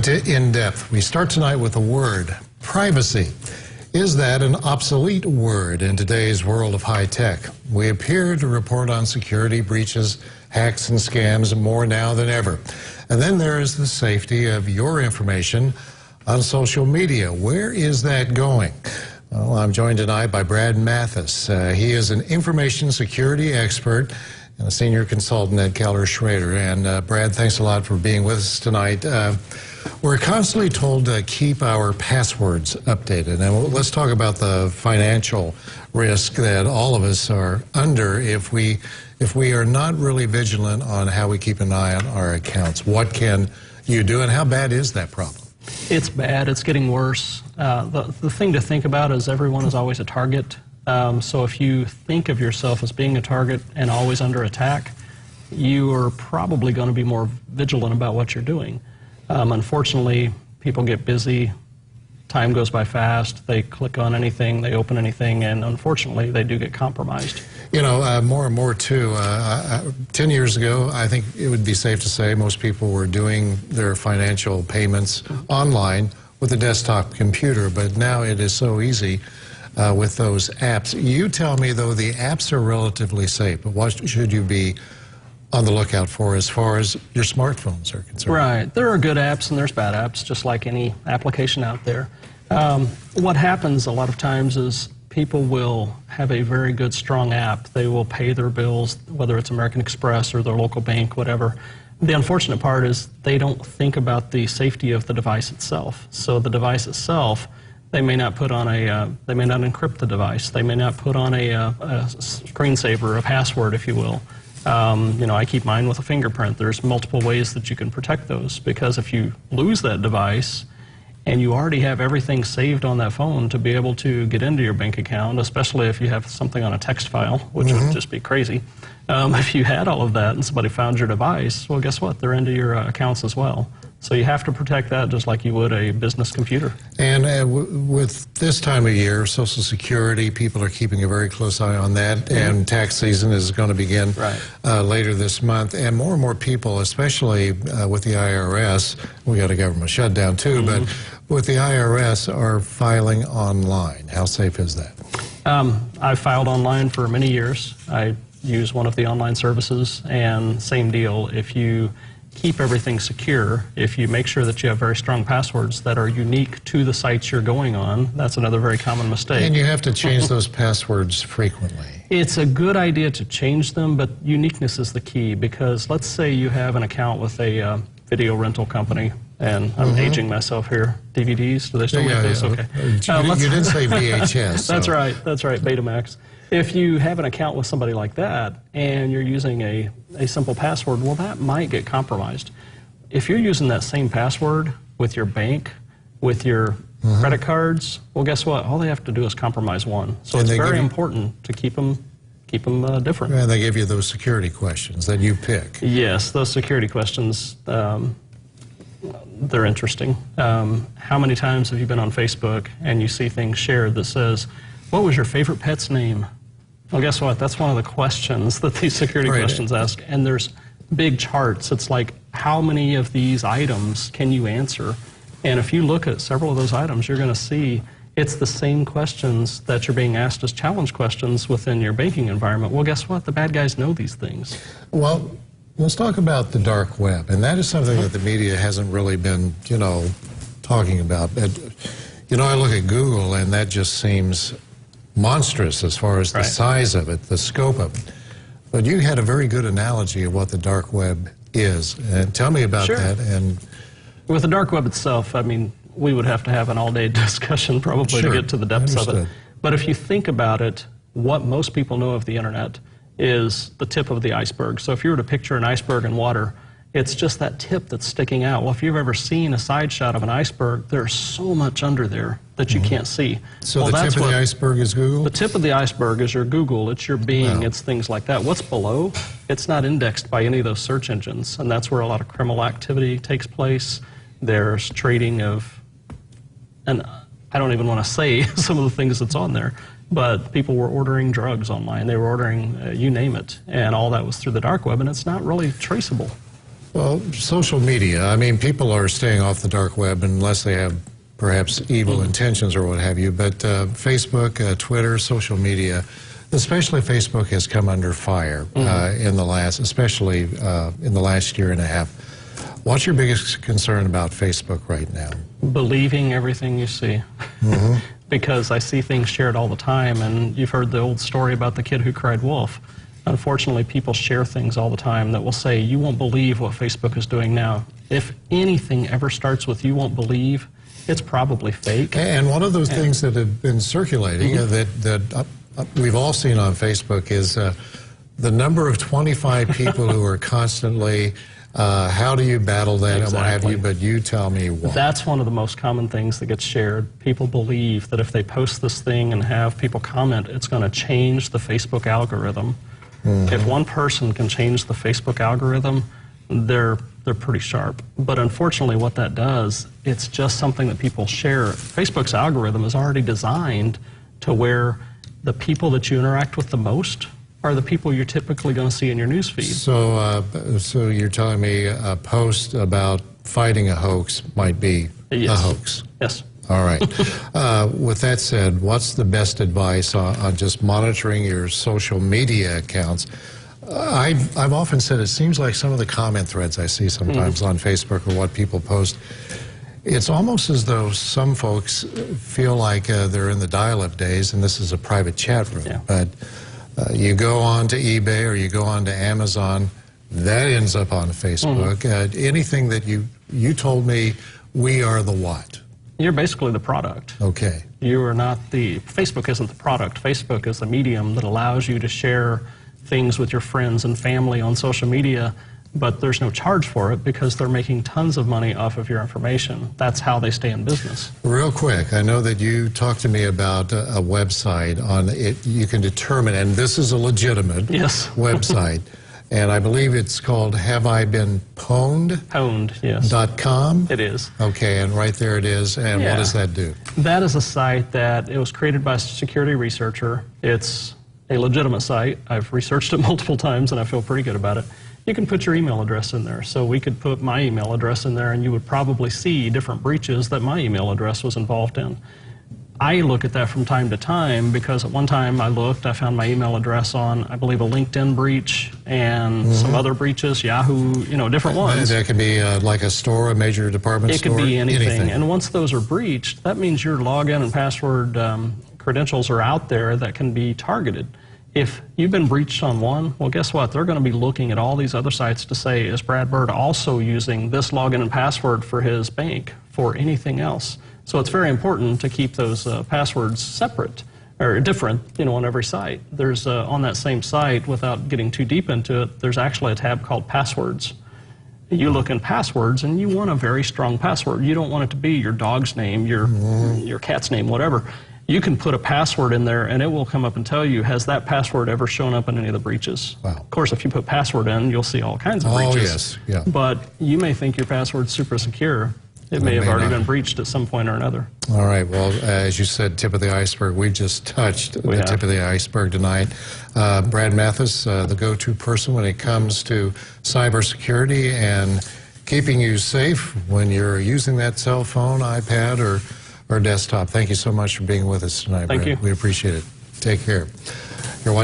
Welcome to In Depth. We start tonight with a word, privacy. Is that an obsolete word in today's world of high tech? We appear to report on security breaches, hacks and scams more now than ever. And then there is the safety of your information on social media. Where is that going? Well, I'm joined tonight by Mathis. He is an information security expert and a senior consultant at Keller Schrader. And Brad, thanks a lot for being with us tonight. We're constantly told to keep our passwords updated. And let's talk about the financial risk that all of us are under if we are not really vigilant on how we keep an eye on our accounts. What can you do, and how bad is that problem? It's bad. It's getting worse. The thing to think about is everyone is always a target. So if you think of yourself as being a target and always under attack, you are probably going to be more vigilant about what you're doing. Unfortunately, people get busy. Time goes by fast. They click on anything, they open anything, and unfortunately, they do get compromised. You know, more and more, too. 10 years ago, I think it would be safe to say most people were doing their financial payments online with a desktop computer, but now it is so easy with those apps. You tell me, though, the apps are relatively safe, but what should you be on the lookout for as far as your smartphones are concerned? Right. There are good apps and there's bad apps, just like any application out there. What happens a lot of times is people will have a very good, strong app. They will pay their bills, whether it's American Express or their local bank, whatever. The unfortunate part is they don't think about the safety of the device itself. So the device itself, they may not put on they may not encrypt the device. They may not put on a screensaver, a password, if you will. You know, I keep mine with a fingerprint. There's multiple ways that you can protect those, because if you lose that device and you already have everything saved on that phone to be able to get into your bank account, especially if you have something on a text file, which would just be crazy. If you had all of that and somebody found your device, well, guess what? They're into your accounts as well. So you have to protect that just like you would a business computer. And with this time of year, Social Security, people are keeping a very close eye on that, and tax season is going to begin later this month. And more people, especially with the IRS, we got a government shutdown too, but with the IRS, are filing online. How safe is that? I've filed online for many years. I use one of the online services, and same deal. If you keep everything secure, if you make sure that you have very strong passwords that are unique to the sites you're going on, that's another very common mistake. And you have to change those passwords frequently. It's a good idea to change them, but uniqueness is the key, because let's say you have an account with a video rental company, and I'm aging myself here. DVDs, do they still make those? Okay. You did say VHS. So. That's right, Betamax. If you have an account with somebody like that and you're using a simple password, well, that might get compromised. If you're using that same password with your bank, with your credit cards, well, guess what? All they have to do is compromise one. So it's very important to keep them different. And they give you those security questions that you pick. Yes, those security questions, they're interesting. How many times have you been on Facebook and you see things shared that says, what was your favorite pet's name? Well, guess what? That's one of the questions that these security questions ask. And there's big charts. It's like, how many of these items can you answer? And if you look at several of those items, you're going to see it's the same questions that you're being asked as challenge questions within your banking environment. Well, guess what? The bad guys know these things. Well, let's talk about the dark web. And that is something that the media hasn't really been, talking about. You know, I look at Google, and that just seems monstrous as far as the size of it, the scope of it. But you had a very good analogy of what the dark web is. And tell me about that. And with the dark web itself, I mean, we would have to have an all-day discussion probably to get to the depths of it. But if you think about it, what most people know of the internet is the tip of the iceberg. So if you were to picture an iceberg in water, it's just that tip that's sticking out. Well, if you've ever seen a side shot of an iceberg, there's so much under there that you can't see. So the tip of the iceberg is Google? The tip of the iceberg is your Google, it's your Bing, it's things like that. What's below, it's not indexed by any of those search engines, and that's where a lot of criminal activity takes place. There's trading of, and I don't even want to say some of the things that's on there, but people were ordering drugs online. They were ordering, you name it, and all that was through the dark web, and it's not really traceable. Well, social media, I mean, people are staying off the dark web unless they have perhaps evil intentions or what have you, but Facebook, Twitter, social media, especially Facebook, has come under fire in the last, especially in the last year and a half. What's your biggest concern about Facebook right now? Believing everything you see. Because I see things shared all the time, and you've heard the old story about the kid who cried wolf. Unfortunately, people share things all the time that will say, you won't believe what Facebook is doing now. If anything ever starts with you won't believe, it's probably fake. And one of those things that have been circulating that we've all seen on Facebook is the number of 25 people who are constantly, how do you battle that and what have you, but you tell me what. That's one of the most common things that gets shared. People believe that if they post this thing and have people comment, it's going to change the Facebook algorithm. If one person can change the Facebook algorithm, they're pretty sharp. But unfortunately, what that does, it's just something that people share. Facebook's algorithm is already designed to where the people that you interact with the most are the people you're typically going to see in your news feed. So you're telling me a post about fighting a hoax might be a hoax? Yes. All right. With that said, what's the best advice on just monitoring your social media accounts? I've often said it seems like some of the comment threads I see sometimes on Facebook or what people post, it's almost as though some folks feel like they're in the dial-up days and this is a private chat room. Yeah. But you go on to eBay or you go on to Amazon, that ends up on Facebook. Anything that you told me, we are the what? You're basically the product. Okay. You are not Facebook isn't the product. Facebook is the medium that allows you to share things with your friends and family on social media, but there's no charge for it because they're making tons of money off of your information. That's how they stay in business. Real quick, I know that you talked to me about a website on it. You can determine, and this is a legitimate website, and I believe it's called Have I Been Pwned? Pwned, yes. .com? It is. Okay, and right there it is. And what does that do? That is a site that it was created by a security researcher. It's a legitimate site. I've researched it multiple times and I feel pretty good about it. You can put your email address in there. So we could put my email address in there and you would probably see different breaches that my email address was involved in. I look at that from time to time because at one time I found my email address on, I believe, a LinkedIn breach and some other breaches, Yahoo, different ones. That could be like a store, a major department store? It could be anything. And once those are breached, that means your login and password credentials are out there that can be targeted. If you've been breached on one, well, guess what? They're going to be looking at all these other sites to say, is Brad Byrd also using this login and password for his bank, for anything else? So it's very important to keep those passwords separate or different, on every site. There's on that same site, without getting too deep into it, there's actually a tab called passwords. You look in passwords and you want a very strong password. You don't want it to be your dog's name, your cat's name, whatever. You can put a password in there and it will come up and tell you, has that password ever shown up in any of the breaches? Wow. Of course, if you put password in, you'll see all kinds of breaches. Oh, yes. Yeah. But you may think your password's super secure. It may have already been breached at some point or another. All right. Well, as you said, tip of the iceberg. We just touched the tip of the iceberg tonight. Brad Mathis, the go-to person when it comes to cybersecurity and keeping you safe when you're using that cell phone, iPad, or desktop. Thank you so much for being with us tonight, Brad. Thank you. We appreciate it. Take care. You're watching